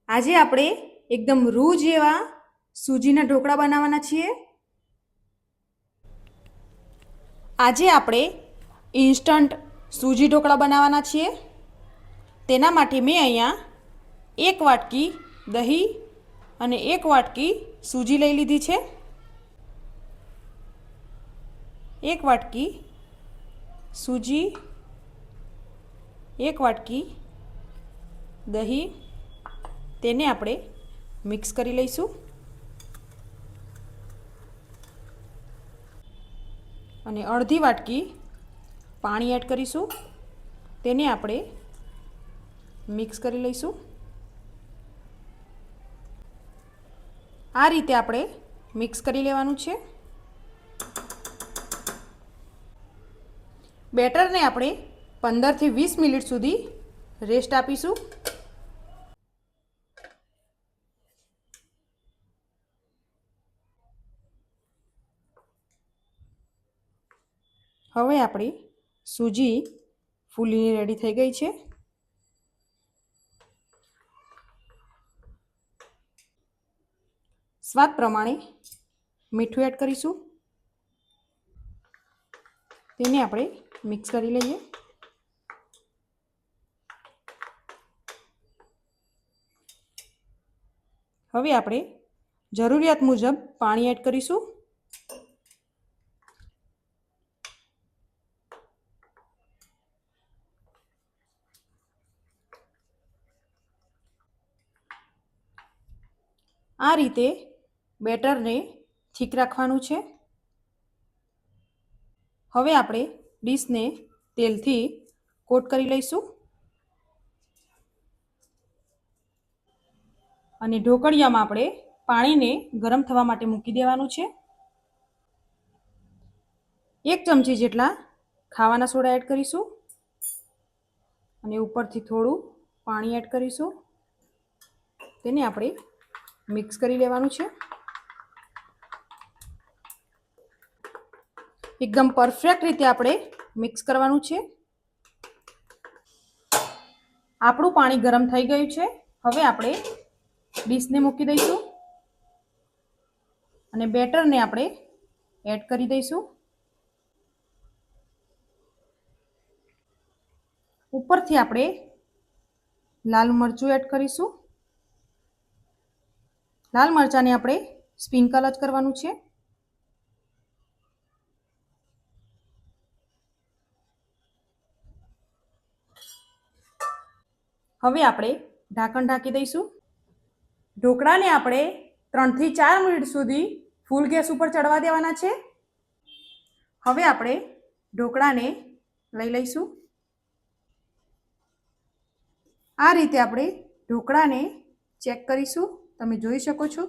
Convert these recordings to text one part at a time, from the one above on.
આજે આપણે એકદમ રૂ જેવા સૂજીના ઢોકળા બનાવવાના છીએ। આજે આપણે ઇન્સ્ટન્ટ સૂજી ઢોકળા બનાવવાના છીએ। તેના માટે મેં અહીંયા 1 વાટકી દહીં અને 1 વાટકી સૂજી લઈ લીધી છે। 1 વાટકી સૂજી, 1 વાટકી દહીં, તેને આપણે મિક્સ કરી લઈશું અને અડધી વાટકી પાણી એડ કરીશું, તેને આપણે મિક્સ કરી લઈશું। આ રીતે આપણે મિક્સ કરી લેવાનું છે। બેટરને આપણે 15 થી 20 મિનિટ સુધી રેસ્ટ આપીશું। હવે આપણી સૂજી ફૂલીને રેડી થઈ ગઈ છે। સ્વાદ પ્રમાણે મીઠું એડ કરીશું, તેને આપણે મિક્સ કરી લઈએ। હવે આપણે જરૂરિયાત મુજબ પાણી એડ કરીશું। આ રીતે બેટરને ઠીક રાખવાનું છે। હવે આપણે ડીશને તેલથી કોટ કરી લઈશું અને ઢોકળિયામાં આપણે પાણીને ગરમ થવા માટે મૂકી દેવાનું છે। 1 ચમચી જેટલા ખાવાના સોડા એડ કરીશું અને ઉપરથી થોડું પાણી એડ કરીશું, તેને આપણે મિક્સ કરી લેવાનું છે। એકદમ પરફેક્ટ રીતે આપણે મિક્સ કરવાનું છે। આપણું પાણી ગરમ થઈ ગયું છે। હવે આપણે ડીશને મૂકી દઈશું અને બેટરને આપણે એડ કરી દઈશું। ઉપરથી આપણે લાલ મરચું એડ કરીશું। લાલ મરચાંને આપણે સ્પ્રિંકલ જ કરવાનું છે। હવે આપણે ઢાંકણ ઢાંકી દઈશું। ઢોકળાને આપણે 3 થી 4 મિનિટ સુધી ફૂલ ગેસ ઉપર ચડવા દેવાના છે। હવે આપણે ઢોકળાને લઈ લઈશું। આ રીતે આપણે ઢોકળાને ચેક કરીશું, તમે જોઈ શકો છો।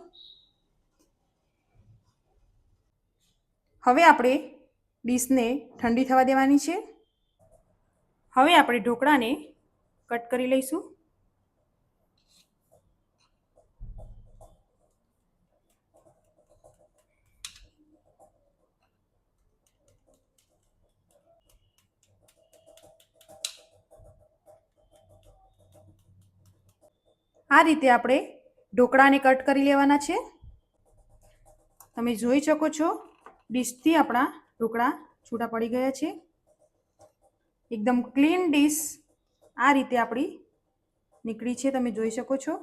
હવે આપણે ડીશને ઠંડી થવા દેવાની છે। હવે આપણે ઢોકળાને કટ કરી લઈશું। આ રીતે આપણે ઢોકળાને કટ કરી લેવાના છે। તમે જોઈ શકો છો ડીશથી આપણા ઢોકળા છૂટા પડી ગયા છે। એકદમ ક્લીન ડીશ આ રીતે આપણી નીકળી છે, તમે જોઈ શકો છો।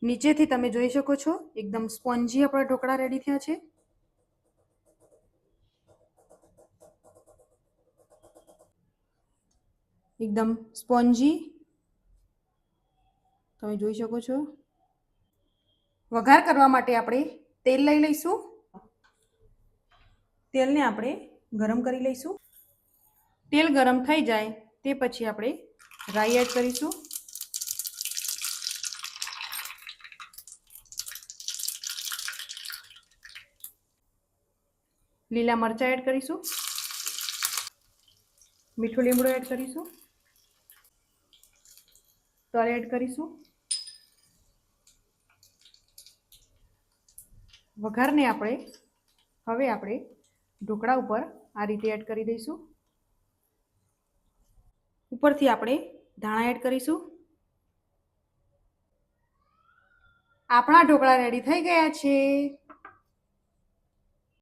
નીચેથી તમે જોઈ શકો છો એકદમ સ્પોન્જી આપણા ઢોકળા રેડી થયા છે। એકદમ સ્પોન્જી તમે જોઈ શકો છો। વઘાર કરવા માટે આપણે તેલ લઈ લઈશું। તેલને આપણે ગરમ કરી લઈશું। તેલ ગરમ થઈ જાય તે પછી આપણે રાઈ એડ કરીશું, લીલા મરચાં એડ કરીશું, મીઠું લીમડો એડ કરીશું, તલ એડ કરીશું। વઘારને આપણે હવે આપણે ઢોકળા ઉપર આ રીતે એડ કરી દઈશું। ઉપરથી આપણે ધાણા એડ કરીશું. આપણા ઢોકળા રેડી થઈ ગયા છે.